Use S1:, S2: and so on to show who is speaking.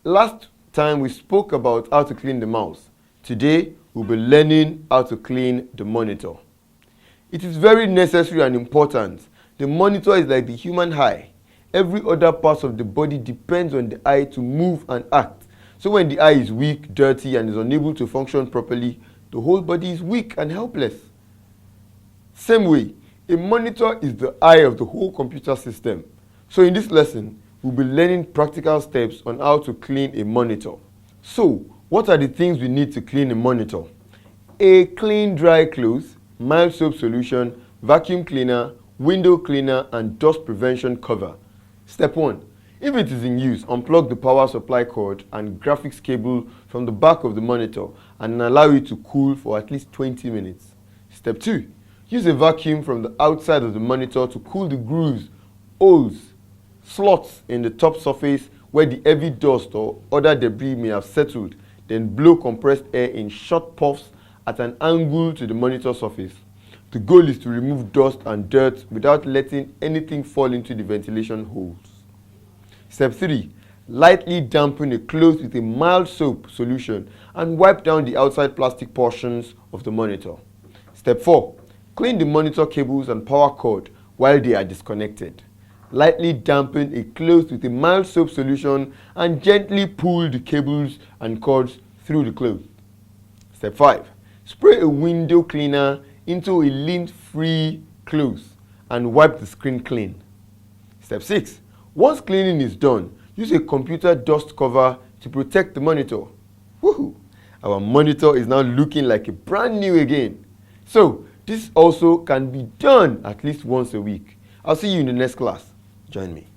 S1: Last time we spoke about how to clean the mouse. Today we'll be learning how to clean the monitor. It is very necessary and important. The monitor is like the human eye. Every other part of the body depends on the eye to move and act. So when the eye is weak, dirty, and is unable to function properly, the whole body is weak and helpless. Same way, a monitor is the eye of the whole computer system. So in this lesson, we'll be learning practical steps on how to clean a monitor. So, what are the things we need to clean a monitor? A clean dry cloth, mild soap solution, vacuum cleaner, window cleaner, and dust prevention cover. Step 1. If it is in use, unplug the power supply cord and graphics cable from the back of the monitor and allow it to cool for at least 20 minutes. Step 2. Use a vacuum from the outside of the monitor to cool the grooves, holes, slots in the top surface where the heavy dust or other debris may have settled. Then blow compressed air in short puffs at an angle to the monitor surface. The goal is to remove dust and dirt without letting anything fall into the ventilation holes. Step 3. Lightly dampen a cloth with a mild soap solution and wipe down the outside plastic portions of the monitor. Step 4. Clean the monitor cables and power cord while they are disconnected. Lightly dampen a cloth with a mild soap solution and gently pull the cables and cords through the cloth. Step 5. Spray a window cleaner into a lint-free cloth and wipe the screen clean. Step 6. Once cleaning is done, use a computer dust cover to protect the monitor. Woohoo! Our monitor is now looking like a brand new again. So, this also can be done at least once a week. I'll see you in the next class. Join me.